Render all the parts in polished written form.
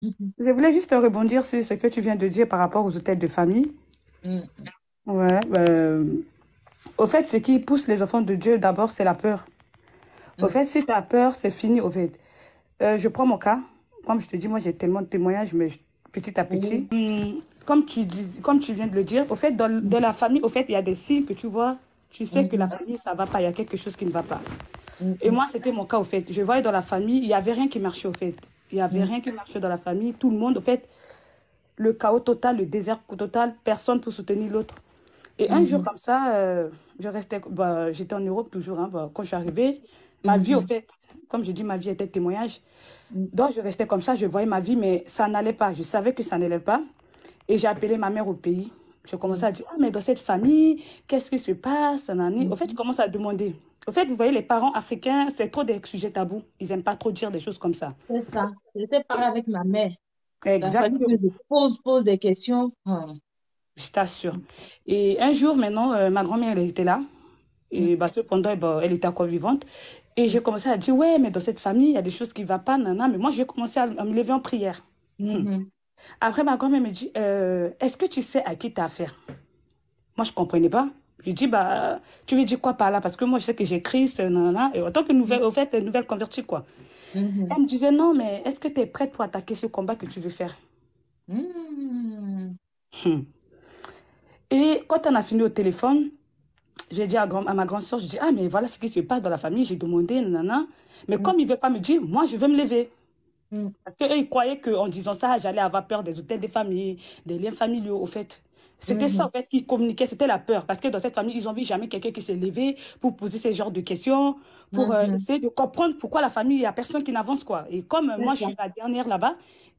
Mhm. Je voulais juste rebondir sur ce que tu viens de dire par rapport aux hôtels de famille. Mm. Ouais, au fait, ce qui pousse les enfants de Dieu, d'abord, c'est la peur. Au Mm. fait, si tu as peur, c'est fini, au fait. Je prends mon cas. Comme je te dis, moi, j'ai tellement de témoignages, mais petit à petit. Oui. Comme tu viens de le dire, au fait, dans la famille, au fait, il y a des signes que tu vois. Tu sais que la Mhm. famille, ça va pas. Il y a quelque chose qui ne va pas. Et Mhm. moi, c'était mon cas, au fait. Je voyais dans la famille, il n'y avait rien qui marchait, au fait. Il n'y avait Mhm. rien qui marchait dans la famille. Tout le monde, au fait, le chaos total, le désert total, personne pour soutenir l'autre. Et un jour Mhm. comme ça, j'étais en Europe toujours, hein, quand je suis arrivée. Ma vie, au Mhm. fait, comme je dis, ma vie était témoignage. Mhm. Donc, je restais comme ça, je voyais ma vie, mais ça n'allait pas. Je savais que ça n'allait pas. Et j'ai appelé ma mère au pays. Je commençais à dire, ah, mais dans cette famille, qu'est-ce qui se passe? Nanani. Au fait, je Mhm. commence à demander. Au fait, vous voyez, les parents africains, c'est trop des sujets tabous. Ils n'aiment pas trop dire des choses comme ça. C'est ça. J'étais pareil avec ma mère. Il a fallu que Exactement, je pose des questions. je t'assure. Et un jour, maintenant, ma grand-mère, elle était là. Mhm. Et bah, cependant, elle était encore vivante. Et j'ai commencé à dire, ouais, mais dans cette famille, il y a des choses qui ne vont pas, nana. Mais moi, je vais commencer à me lever en prière. Mhm. Après, ma grand-mère me dit, est-ce que tu sais à qui tu as affaire? Moi, je ne comprenais pas. Je lui dis, bah, tu veux dire quoi par là? Parce que moi, je sais que j'ai Christ, nanana. Et en tant que nouvelle, au fait, nouvelle convertie, quoi. Mhm. Elle me disait, non, mais est-ce que tu es prête pour attaquer ce combat que tu veux faire? Mhm. Hmm. Et quand on a fini au téléphone, j'ai dit à ma grande soeur, je dis, ah, mais voilà ce qui se passe dans la famille. J'ai demandé, nanana. Mais Mhm. comme il ne veut pas me dire, moi, je vais me lever. Mhm. Parce qu'eux, ils croyaient qu'en disant ça, j'allais avoir peur des hôtels des familles, des liens familiaux, au fait. C'était ça, Mhm. en fait, qui communiquait, c'était la peur. Parce que dans cette famille, ils n'ont vu jamais quelqu'un qui s'est levé pour poser ce genre de questions, pour Mhm. essayer de comprendre pourquoi la famille, il n'y a personne qui n'avance, quoi. Et comme C'est moi, je ça. suis la dernière là-bas,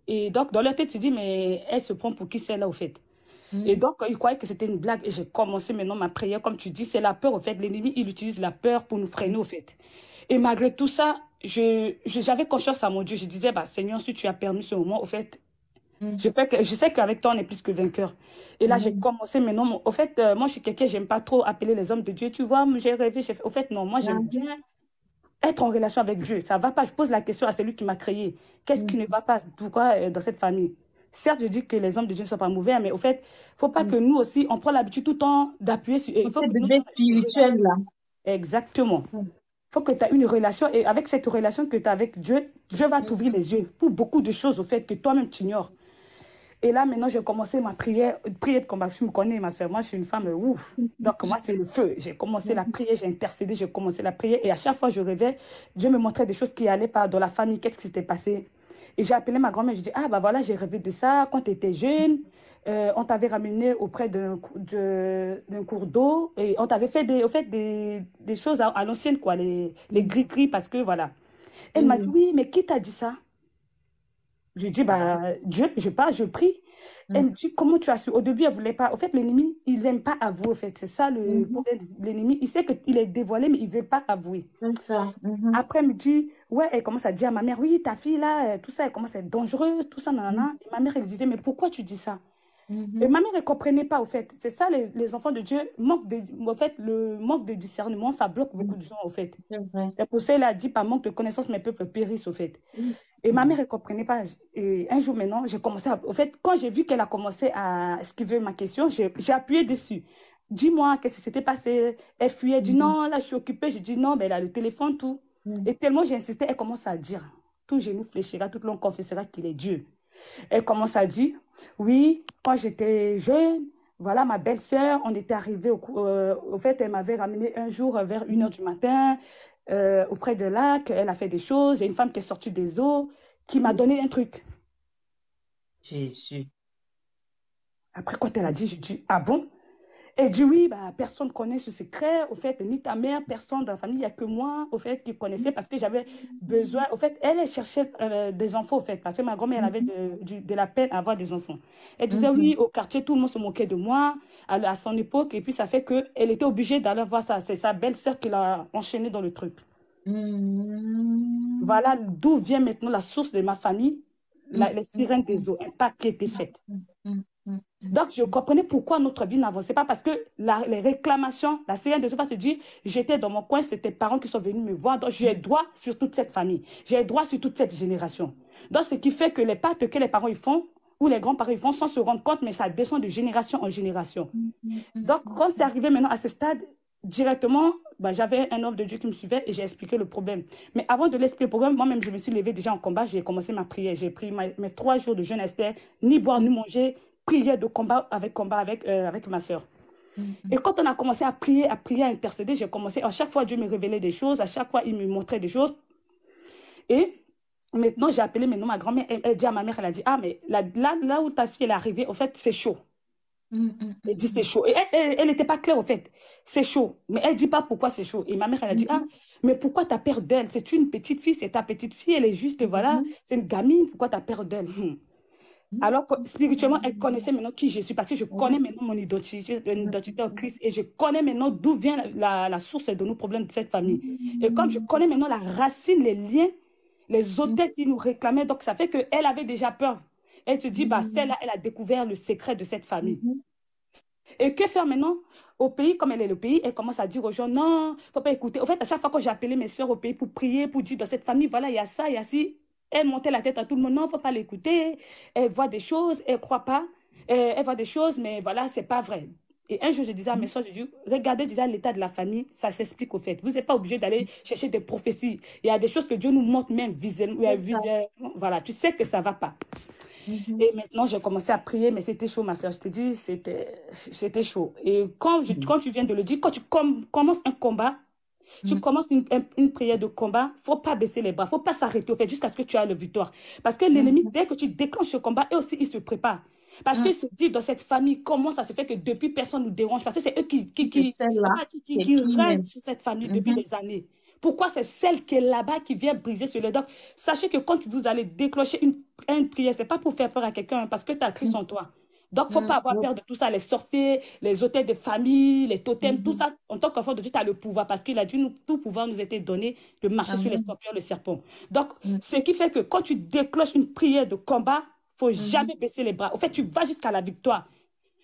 et donc, dans leur tête, tu dis, mais elle se prend pour qui c'est là, au fait. Et Mhm. donc, ils croyaient que c'était une blague. Et j'ai commencé maintenant ma prière, comme tu dis, c'est la peur, au fait. L'ennemi, il utilise la peur pour nous freiner, au fait. Et malgré tout ça, j'avais confiance à mon Dieu. Je disais, bah, Seigneur, si tu as permis ce moment, au fait, Mhm. je sais qu'avec toi, on est plus que vainqueur. Et là, j'ai Mhm. commencé maintenant. Au fait, moi, je suis quelqu'un, j'aime pas trop appeler les hommes de Dieu. Tu vois, j'ai rêvé, j'ai fait. Au fait, non, moi, j'aime Mhm. bien être en relation avec Dieu. Ça va pas. Je pose la question à celui qui m'a créé. Qu'est-ce qui ne va pas? Pourquoi dans cette famille? Certes, je dis que les hommes de Dieu ne sont pas mauvais, mais au fait, faut pas que Mhm. nous aussi, on prend l'habitude tout le temps d'appuyer sur. Il faut Côté que nous, bébé on ait une spirituel, relation. là. Exactement. Mhm. Faut que tu aies une relation et avec cette relation que tu as avec Dieu, Dieu va t'ouvrir les yeux pour beaucoup de choses au fait que toi-même tu ignores. Et là, maintenant, j'ai commencé ma prière de combat. Tu me connais, ma soeur. Moi, je suis une femme, ouf. Donc, moi, c'est le feu. J'ai commencé la Mhm. prière, j'ai intercédé, j'ai commencé la prière. Et à chaque fois, je rêvais, Dieu me montrait des choses qui allaient pas dans la famille. Qu'est-ce qui s'était passé? Et j'ai appelé ma grand-mère. Je dis, ah, bah voilà, j'ai rêvé de ça quand tu étais jeune. On t'avait ramené auprès d'un cours d'eau et on t'avait fait au fait, des choses à l'ancienne, quoi, les Mhm. gris-gris, parce que voilà. Elle m'a dit, Mhm. oui, mais qui t'a dit ça? Je dis, bah, Dieu, je pars, je prie. Elle me dit, comment tu as su? Au début, elle voulait pas. Au fait, l'ennemi, il n'aime pas avouer, au fait. C'est ça le Mhm. problème de l'ennemi. Il sait qu'il est dévoilé, mais il ne veut pas avouer. C'est ça. Mhm. Après, elle me dit, ouais, elle commence à dire à ma mère, oui, ta fille, là, tout ça, elle commence à être dangereuse, tout ça, nanana. Et ma mère, elle lui disait, mais pourquoi tu dis ça? Et Mhm. ma mère, elle ne comprenait pas, au fait. C'est ça, les enfants de Dieu, en fait, le manque de discernement, ça bloque beaucoup Mhm. de gens, au fait. C'est vrai. Et pour ça, elle a dit, par manque de connaissance, mes peuples périssent, au fait. Et ma mère, Mhm. elle ne comprenait pas. Et un jour maintenant, j'ai commencé à... Au fait, quand j'ai vu qu'elle a commencé à esquiver ma question, j'ai appuyé dessus. Dis-moi, qu'est-ce qui s'était passé? Elle fuyait, elle dit Mhm. non, là, je suis occupée. Je dis non, mais elle a le téléphone, tout. Mhm. Et tellement j'ai insisté, elle commence à dire, tout genou fléchira, tout l'on confessera qu'il est Dieu. Elle commence à dire, oui, quand j'étais jeune, voilà, ma belle-sœur, on était arrivé au fait, elle m'avait ramené un jour vers 1 heure du matin auprès de lac. Elle a fait des choses. Il y a une femme qui est sortie des eaux qui m'a Mhm. donné un truc. Jésus. Après, quand elle a dit, je dis, ah bon? Elle dit oui, bah, personne ne connaît ce secret. Au fait, ni ta mère, personne dans la famille, il n'y a que moi, au fait, qui connaissait parce que j'avais besoin. Au fait, elle cherchait des enfants, au fait, parce que ma grand-mère, elle avait Mhm. de la peine à avoir des enfants. Elle disait Mhm. oui, au quartier, tout le monde se moquait de moi à son époque. Et puis, ça fait qu'elle était obligée d'aller voir ça. C'est sa belle-sœur qui l'a enchaînée dans le truc. Mhm. Voilà d'où vient maintenant la source de ma famille, Mhm. les Mhm. sirènes des eaux, un pas qui était fait. Mhm. Mhm. Donc, je comprenais pourquoi notre vie n'avançait pas parce que les réclamations, la sirène des eaux va se dire, j'étais dans mon coin, c'est tes parents qui sont venus me voir, donc j'ai droit sur toute cette famille, j'ai droit sur toute cette génération. Donc, ce qui fait que les pactes que les parents ils font, ou les grands-parents ils font, sans se rendre compte, mais ça descend de génération en génération. Donc, quand c'est arrivé maintenant à ce stade, directement, bah, j'avais un homme de Dieu qui me suivait et j'ai expliqué le problème. Mais avant de l'expliquer le problème, moi-même, je me suis levée déjà en combat, j'ai commencé ma prière. J'ai pris mes 3 jours de jeûne Esther, ni boire, ni manger, prière de combat avec ma soeur. Et quand on a commencé à prier, à intercéder, j'ai commencé, à chaque fois, Dieu me révélait des choses, à chaque fois, il me montrait des choses. Et maintenant, j'ai appelé maintenant ma grand-mère, elle dit à ma mère, elle a dit, ah, mais là où ta fille elle est arrivée, au fait, c'est chaud. Elle dit c'est chaud. Et elle n'était pas claire, au fait. C'est chaud. Mais elle ne dit pas pourquoi c'est chaud. Et ma mère, elle a dit, ah, mais pourquoi tu as peur d'elle? C'est une petite fille, c'est ta petite fille, elle est juste, voilà, c'est une gamine, pourquoi tu as peur d'elle? Alors que spirituellement, elle connaissait maintenant qui je suis, parce que je connais maintenant mon identité en Christ, et je connais maintenant d'où vient la source de nos problèmes de cette famille. Et comme je connais maintenant la racine, les liens, les hôtels qui nous réclamaient, donc ça fait qu'elle avait déjà peur. Elle se dit, bah, celle-là, elle a découvert le secret de cette famille. Et que faire maintenant au pays, comme elle est le pays, elle commence à dire aux gens, non, il ne faut pas écouter. En fait, à chaque fois que j'ai appelé mes soeurs au pays pour prier, pour dire dans cette famille, voilà, il y a ça, il y a ci, elle montait la tête à tout le monde, non, il ne faut pas l'écouter. Elle voit des choses, elle ne croit pas. Elle voit des choses, mais voilà, ce n'est pas vrai. Et un jour, je disais à mes soeurs, je dis, regardez déjà l'état de la famille, ça s'explique au fait. Vous n'êtes pas obligé d'aller chercher des prophéties. Il y a des choses que Dieu nous montre même visuellement. Voilà, tu sais que ça ne va pas. Et maintenant, j'ai commencé à prier, mais c'était chaud, ma soeur. Je te dis, c'était chaud. Et quand tu viens de le dire, quand tu commences un combat, tu commences une prière de combat, il ne faut pas baisser les bras, il ne faut pas s'arrêter au fait jusqu'à ce que tu aies la victoire. Parce que l'ennemi, dès que tu déclenches ce combat, eux aussi, ils se préparent. Parce qu'ils se disent dans cette famille, comment ça se fait que depuis, personne ne nous dérange? Parce que c'est eux qui règnent sur cette famille depuis des années. Pourquoi c'est celle qui est là-bas qui vient briser sur les dents? Sachez que quand vous allez déclencher une prière, ce n'est pas pour faire peur à quelqu'un, parce que tu as Christ en toi. Donc, il ne faut pas avoir peur de tout ça, les sorciers, les hôtels de famille, les totems, tout ça. En tant qu'enfant de Dieu, tu as le pouvoir, parce qu'il a dit, tout pouvoir nous était donné de marcher sur les scorpions, le serpent. Donc, ce qui fait que quand tu déclenches une prière de combat, il ne faut jamais baisser les bras. En fait, tu vas jusqu'à la victoire.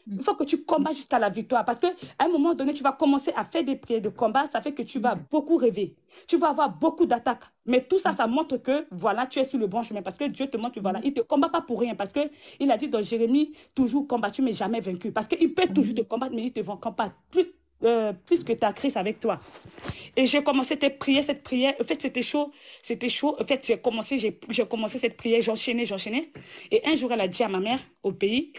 Il faut que tu combats jusqu'à la victoire. Parce qu'à un moment donné, tu vas commencer à faire des prières de combat. Ça fait que tu vas beaucoup rêver. Tu vas avoir beaucoup d'attaques. Mais tout ça, ça montre que, voilà, tu es sur le bon chemin. Parce que Dieu te montre que, voilà, il ne te combat pas pour rien. Parce qu'il a dit dans Jérémie, toujours combattu, mais jamais vaincu. Parce qu'il peut toujours te combattre, mais il ne te combat plus que ta Christ avec toi. Et j'ai commencé cette prière. En fait, c'était chaud. C'était chaud. En fait, j'ai commencé cette prière. J'enchaînais. Et un jour, elle a dit à ma mère, au pays,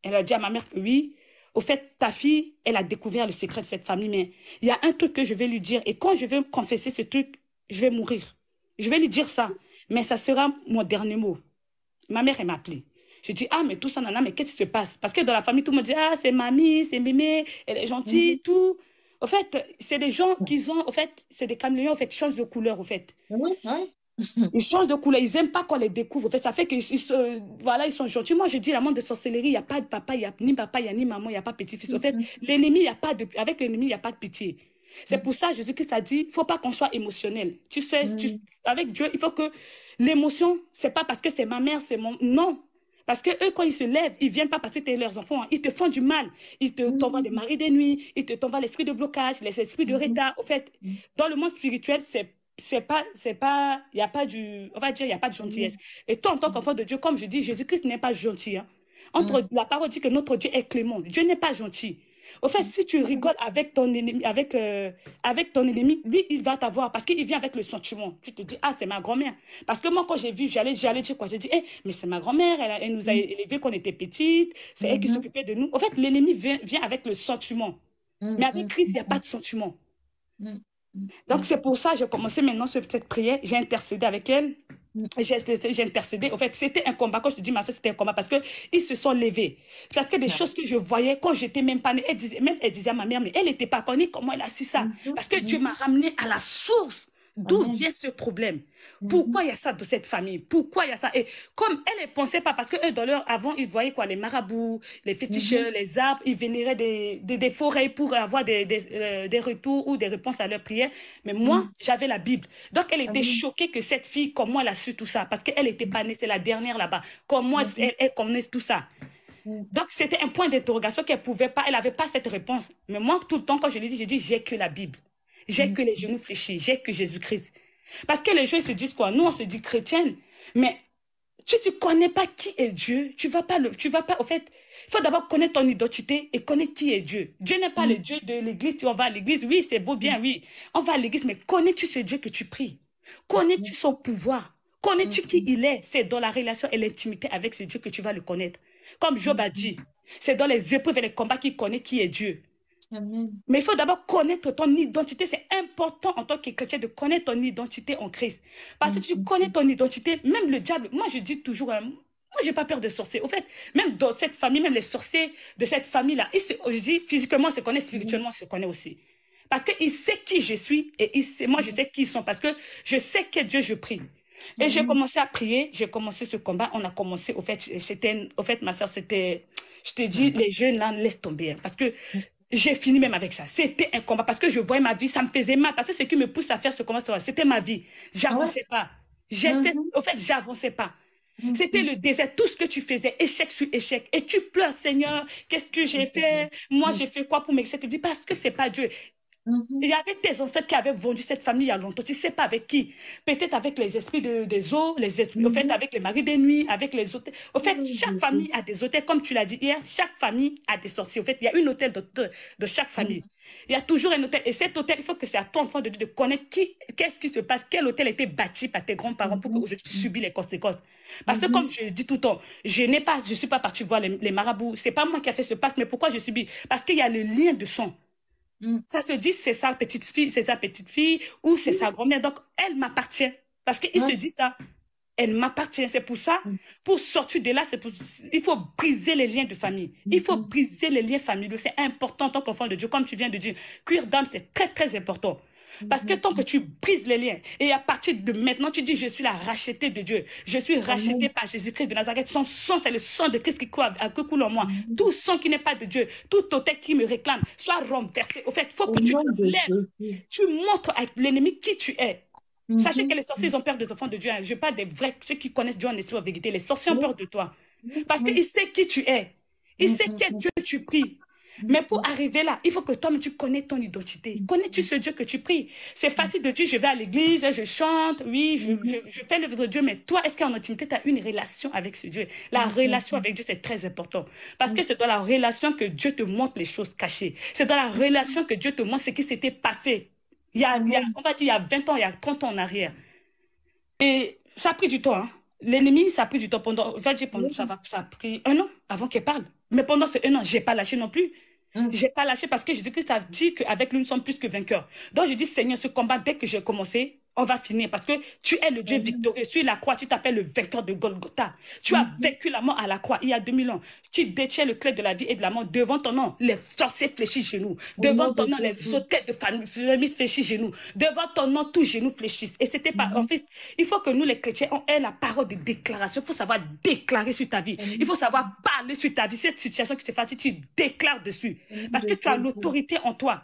elle a dit à ma mère que oui, au fait, ta fille, elle a découvert le secret de cette famille, mais il y a un truc que je vais lui dire. Et quand je vais me confesser ce truc, je vais mourir. Je vais lui dire ça, mais ça sera mon dernier mot. Ma mère, elle m'a appelé. Je dis, ah, mais tout ça, nana, mais qu'est-ce qui se passe? Parce que dans la famille, tout le monde dit, ah, c'est mamie, c'est mémé, elle est gentille, tout. Au fait, c'est des gens qui ont, au fait, c'est des caméléons, au fait, ils changent de couleur, au fait. Ils changent de couleur, ils n'aiment pas qu'on les découvre. En fait, ça fait qu'ils voilà, ils sont gentils. Moi, je dis, la monde de sorcellerie, il n'y a pas de papa, il n'y a ni papa, il n'y a ni maman, il n'y a pas petit-fils. En fait, l'ennemi, avec l'ennemi, il n'y a pas de pitié. C'est pour ça, Jésus-Christ a dit, il ne faut pas qu'on soit émotionnel. Tu sais, avec Dieu, il faut que l'émotion, ce n'est pas parce que c'est ma mère, c'est mon... Non. Parce que eux, quand ils se lèvent, ils ne viennent pas parce que tu es leurs enfants. Hein. Ils te font du mal. Ils t'envoient des maris de nuit. Ils t'envoient l'esprit de blocage, les esprits de retard. En fait, dans le monde spirituel, il y a pas on va dire, il y a pas de gentillesse. Et toi, en tant qu'enfant de Dieu, comme je dis, Jésus-Christ n'est pas gentil. Hein. La parole dit que notre Dieu est clément. Dieu n'est pas gentil. Au fait, si tu rigoles avec ton ennemi, lui, il va t'avoir parce qu'il vient avec le sentiment. Tu te dis, ah, c'est ma grand-mère. Parce que moi, quand j'ai vu, j'allais dire quoi? J'ai dit, mais c'est ma grand-mère, elle nous a élevés quand on était petites, c'est elle qui s'occupait de nous. En fait, l'ennemi vient avec le sentiment. Mais avec Christ, il n'y a pas de sentiment. Donc, c'est pour ça que j'ai commencé maintenant cette prière. J'ai intercédé avec elle. J'ai intercédé. En fait, c'était un combat. Quand je te dis, ma soeur, c'était un combat parce qu'ils se sont levés. Parce que des choses que je voyais quand j'étais même pas née, elle disait à ma mère, mais elle n'était pas connue. Comment elle a su ça? Parce que Dieu m'a ramené à la source. D'où vient ce problème? Pourquoi il y a ça dans cette famille? Pourquoi il y a ça? Et comme elle ne pensait pas, parce qu'eux, avant, ils voyaient quoi? Les marabouts, les féticheurs, les arbres, ils vénéraient des forêts pour avoir des retours ou des réponses à leurs prières. Mais moi, j'avais la Bible. Donc, elle était choquée que cette fille, comment elle a su tout ça? Parce qu'elle n'était pas née, c'est la dernière là-bas. Comment elle connaît tout ça? Donc, c'était un point d'interrogation qu'elle pouvait pas, elle n'avait pas cette réponse. Mais moi, tout le temps, quand je lui dis, j'ai dit, j'ai que la Bible. J'ai que les genoux fléchis, j'ai que Jésus-Christ. Parce que les gens ils se disent quoi? Nous, on se dit chrétienne, mais Si tu ne connais pas qui est Dieu, tu vas pas, au fait, il faut d'abord connaître ton identité et connaître qui est Dieu. Dieu n'est pas le Dieu de l'église, on va à l'église, oui, c'est beau, bien, oui. On va à l'église, mais connais-tu ce Dieu que tu pries? Connais-tu son pouvoir? Connais-tu qui il est? C'est dans la relation et l'intimité avec ce Dieu que tu vas le connaître. Comme Job a dit, c'est dans les épreuves et les combats qu'il connaît qui est Dieu. Amen. Mais il faut d'abord connaître ton identité. C'est important en tant que chrétien de connaître ton identité en Christ. Parce que si tu connais ton identité, même le diable, moi je dis toujours, moi j'ai pas peur de sorciers. Au fait, même dans cette famille, même les sorciers de cette famille-là, je dis physiquement, on se connaît, spirituellement, on se connaît aussi. Parce qu'il sait qui je suis et moi je sais qui ils sont parce que je sais quel Dieu je prie. Et j'ai commencé à prier, j'ai commencé ce combat, on a commencé, au fait, ma soeur, c'était, je te dis, les jeunes là, laisse tomber. Hein, parce que j'ai fini même avec ça. C'était un combat parce que je voyais ma vie, ça me faisait mal. Parce que ce qui me pousse à faire ce combat, c'était ma vie. J'avançais pas. Au fait, j'avançais pas. C'était le désert, tout ce que tu faisais, échec sur échec. Et tu pleures, Seigneur, qu'est-ce que j'ai fait? Moi, j'ai fait quoi pour m'accepter? Tu dis, parce que c'est pas Dieu. Il y avait tes ancêtres qui avaient vendu cette famille il y a longtemps. Tu ne sais pas avec qui. Peut-être avec les esprits des eaux, les esprits, au fait, avec les maris des nuits, avec les hôtels. Au fait, chaque famille a des hôtels. Comme tu l'as dit hier, chaque famille a des sorciers. Au fait, il y a une hôtel de chaque famille. Il y a toujours un hôtel. Et cet hôtel, il faut que c'est à toi, enfant de Dieu, de connaître qu'est-ce qui se passe, quel hôtel a été bâti par tes grands-parents pour que tu subis les conséquences. Parce que comme je dis tout le temps, je ne suis pas partie voir les marabouts. Ce n'est pas moi qui ai fait ce pacte, mais pourquoi je subis? Parce qu'il y a le lien de sang. Ça se dit, c'est sa petite fille ou c'est sa grand-mère. Donc, elle m'appartient. Parce qu'il se dit ça. Elle m'appartient. C'est pour ça, pour sortir de là, il faut briser les liens de famille. Il faut briser les liens familiaux. C'est important en tant qu'enfant de Dieu. Comme tu viens de dire, cuire d'âme, c'est très, très important. Parce que tant que tu brises les liens, et à partir de maintenant, tu dis, je suis la rachetée de Dieu. Je suis rachetée par Jésus-Christ de Nazareth. Son sang, c'est le sang de Christ qui coule en moi. Tout sang qui n'est pas de Dieu, tout hôtel qui me réclame, soit renversé. Au fait, il faut que tu te lèves. Tu montres à l'ennemi qui tu es. Sachez que les sorciers ont peur des enfants de Dieu. Je parle des vrais, ceux qui connaissent Dieu en esprit, en vérité. Les sorciers ont peur de toi. Parce qu'il sait qui tu es. Il sait quel Dieu tu pries. Mais pour arriver là, il faut que toi-même tu connais ton identité. Connais-tu ce Dieu que tu pries? C'est facile de dire, je vais à l'église, je chante, oui, je fais l'œuvre de Dieu, mais toi, est-ce qu'en intimité, tu as une relation avec ce Dieu? La relation avec Dieu, c'est très important. Parce que c'est dans la relation que Dieu te montre les choses cachées. C'est dans la relation que Dieu te montre ce qui s'était passé. On va dire, il y a 20 ans, il y a 30 ans en arrière. Et ça a pris du temps, hein. L'ennemi, ça a pris du temps. Ça a pris 1 an avant qu'il parle. Mais pendant ce 1 an, je n'ai pas lâché non plus. Je n'ai pas lâché parce que Jésus-Christ a dit qu'avec lui, nous sommes plus que vainqueurs. Donc, je dis, Seigneur, ce combat, dès que j'ai commencé, on va finir parce que tu es le Dieu victorieux. Sur la croix, tu t'appelles le vainqueur de Golgotha. Tu as vaincu la mort à la croix il y a 2000 ans. Tu détiens le clé de la vie et de la mort. Devant ton nom, les sorciers fléchissent genoux. Devant ton nom, les hôtels de famille fléchissent genoux. Devant ton nom, tous genoux fléchissent. Et c'était pas, en fait, il faut que nous, les chrétiens, on ait la parole de déclaration. Il faut savoir déclarer sur ta vie. Il faut savoir parler sur ta vie. Cette situation qui te fait, tu déclares dessus. Parce que tu as l'autorité en toi.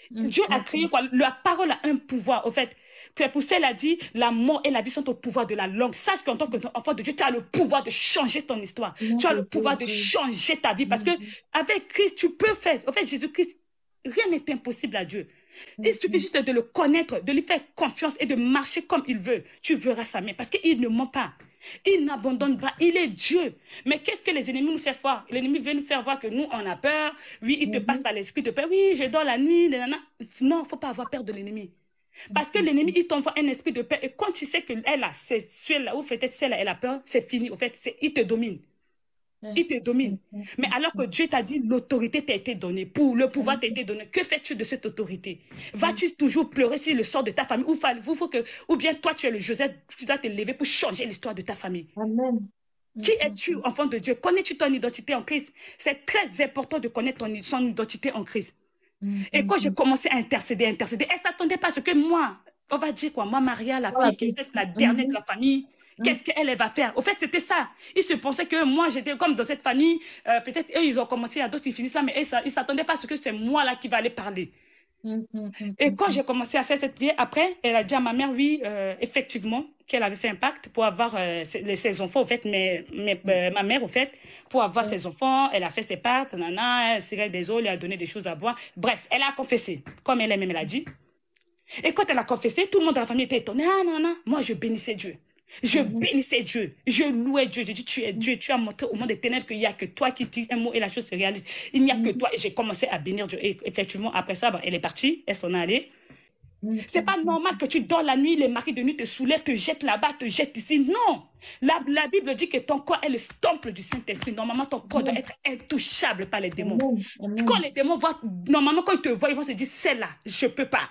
Dieu a créé quoi? La parole a un pouvoir, au fait. Pierre Poussel a dit, la mort et la vie sont au pouvoir de la langue. Sache qu'en tant qu'enfant de Dieu, tu as le pouvoir de changer ton histoire. Tu as le pouvoir de changer ta vie. Parce que avec Christ, tu peux faire. En fait, Jésus-Christ, rien n'est impossible à Dieu. Il suffit juste de le connaître, de lui faire confiance et de marcher comme il veut. Tu verras sa main. Parce qu'il ne ment pas. Il n'abandonne pas. Il est Dieu. Mais qu'est-ce que les ennemis nous font voir? L'ennemi veut nous faire voir que nous, on a peur. Oui, il te passe par l'esprit de peur. Oui, je dors la nuit. Nanana. Non, il ne faut pas avoir peur de l'ennemi. Parce que l'ennemi, il t'envoie un esprit de peur. Et quand tu sais qu'elle a, c'est celle-là, ou peut-être celle-là, elle a peur, c'est fini. Au fait, il te domine. Il te domine. Mais alors que Dieu t'a dit, l'autorité t'a été donnée, pour le pouvoir t'a été donné, que fais-tu de cette autorité? Vas-tu toujours pleurer sur le sort de ta famille? Ou bien toi, tu es le Joseph, tu dois te lever pour changer l'histoire de ta famille? Amen. Qui es-tu, enfant de Dieu? Connais-tu ton identité en Christ? C'est très important de connaître son identité en Christ. Et quand j'ai commencé à intercéder, elle ne s'attendait pas à ce que moi, on va dire quoi, moi, Maria, la fille qui est la dernière de la famille, qu'est-ce qu'elle va faire? Au fait, c'était ça. Ils se pensaient que moi, j'étais comme dans cette famille, peut-être eux, ils ont commencé, il y a d'autres qui finissent là, mais ils ne s'attendaient pas à ce que c'est moi là qui va aller parler. Et quand j'ai commencé à faire cette prière, après, elle a dit à ma mère, oui, effectivement, qu'elle avait fait un pacte pour avoir ses enfants, au fait, ma mère, au fait, pour avoir ses enfants, elle a fait ses pactes, elle cirait des eaux, elle a donné des choses à boire. Bref, elle a confessé, comme elle-même, elle a dit. Et quand elle a confessé, tout le monde dans la famille était étonné. Ah, non, non, moi, je bénissais Dieu. Je bénissais Dieu, je louais Dieu, je dis tu es Dieu, tu as montré au monde des ténèbres qu'il n'y a que toi qui dis un mot et la chose se réalise. Il n'y a que toi et j'ai commencé à bénir Dieu. Et effectivement, après ça, elle est partie, elle s'en est allée. C'est pas normal que tu dors la nuit, les maris de nuit te soulèvent, te jettent là-bas, te jettent ici. Non. La Bible dit que ton corps est le temple du Saint-Esprit. Normalement, ton corps doit être intouchable par les démons. Quand les démons voient, normalement, quand ils te voient, ils vont se dire, celle-là, je peux pas.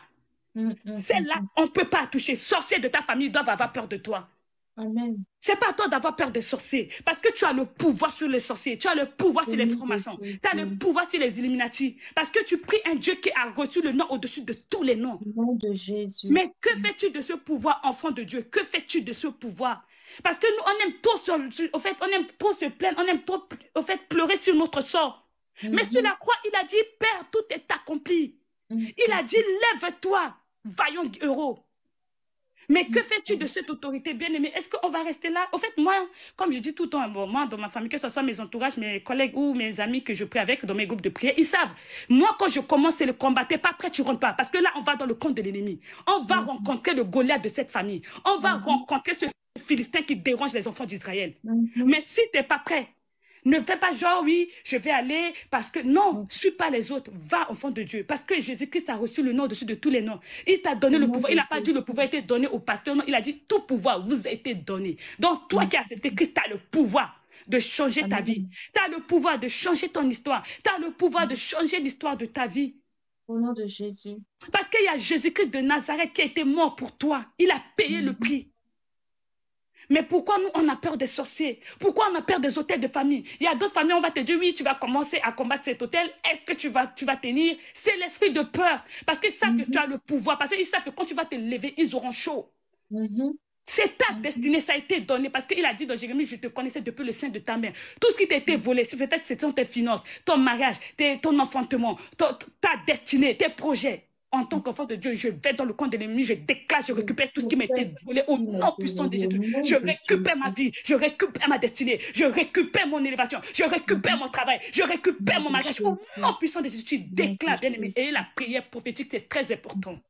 Celle-là, on ne peut pas toucher. Sorciers de ta famille doivent avoir peur de toi. Amen. C'est pas à toi d'avoir peur des sorciers. Parce que tu as le pouvoir sur les sorciers. Tu as le pouvoir sur les francs-maçons. Tu as le pouvoir sur les Illuminati. Parce que tu pries un Dieu qui a reçu le nom au-dessus de tous les noms. Au nom de Jésus. Mais que fais-tu de ce pouvoir, enfant de Dieu? Que fais-tu de ce pouvoir? Parce que nous, on aime trop, on aime trop se plaindre. On aime trop, pleurer sur notre sort. Mais sur la croix, il a dit, Père, tout est accompli. Il a dit, lève-toi, vaillant héros. Mais que fais-tu de cette autorité bien-aimée? Est-ce qu'on va rester là? Au fait, moi, comme je dis tout le temps, bon, moi, dans ma famille, que ce soit mes entourages, mes collègues ou mes amis que je prie avec dans mes groupes de prière, ils savent. Moi, quand je commence, c'est le combat. T'es pas prêt, tu rentres pas. Parce que là, on va dans le camp de l'ennemi. On va rencontrer le Goliath de cette famille. On va rencontrer ce Philistin qui dérange les enfants d'Israël. Mais si t'es pas prêt, ne fais pas genre, oui, je vais aller parce que... Non, suis pas les autres. Va, enfant de Dieu. Parce que Jésus-Christ a reçu le nom au-dessus de tous les noms. Il t'a donné le pouvoir. Il n'a pas dit le pouvoir a été donné au pasteur. Non, il a dit tout pouvoir vous a été donné. Donc, toi qui as accepté Christ, tu as le pouvoir de changer ta vie. Tu as le pouvoir de changer ton histoire. Tu as le pouvoir de changer l'histoire de ta vie. Au nom de Jésus. Parce qu'il y a Jésus-Christ de Nazareth qui a été mort pour toi. Il a payé le prix. Mais pourquoi nous, on a peur des sorciers? Pourquoi on a peur des hôtels de famille? Il y a d'autres familles, on va te dire, oui, tu vas commencer à combattre cet hôtel. Est-ce que tu vas tenir? C'est l'esprit de peur. Parce qu'ils savent que tu as le pouvoir. Parce qu'ils savent que quand tu vas te lever, ils auront chaud. C'est ta destinée, ça a été donné. Parce qu'il a dit dans Jérémie, je te connaissais depuis le sein de ta mère. Tout ce qui t'a été volé, peut-être ce sont tes finances, ton mariage, ton enfantement, ta destinée, tes projets. En tant qu'enfant de Dieu, je vais dans le camp de l'ennemi, je déclare, je récupère tout ce qui m'a été volé au nom puissant de Jésus. Je récupère ma vie, je récupère ma destinée, je récupère mon élévation, je récupère mon travail, je récupère mon mariage. Au nom puissant de Jésus, tu déclares, bien-aimé. Et la prière prophétique, c'est très important.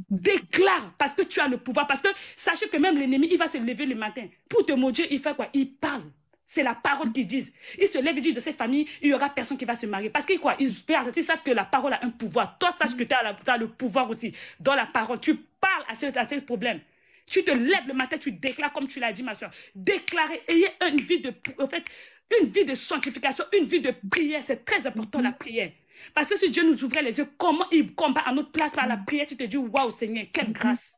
Déclare, parce que tu as le pouvoir. Parce que sachez que même l'ennemi, il va se lever le matin. Pour te maudire, il fait quoi? Il parle. C'est la parole qu'ils disent. Ils se lèvent et disent de cette famille, il n'y aura personne qui va se marier. Parce qu'ils quoi? Ils savent que la parole a un pouvoir. Toi, sache que tu as le pouvoir aussi. Dans la parole, tu parles à ce problème. Tu te lèves le matin, tu déclares comme tu l'as dit, ma soeur. Déclarez, ayez une vie de sanctification, une vie de prière. C'est très important, la prière. Parce que si Dieu nous ouvrait les yeux, comment il combat à notre place par la prière, tu te dis, waouh, Seigneur, quelle grâce.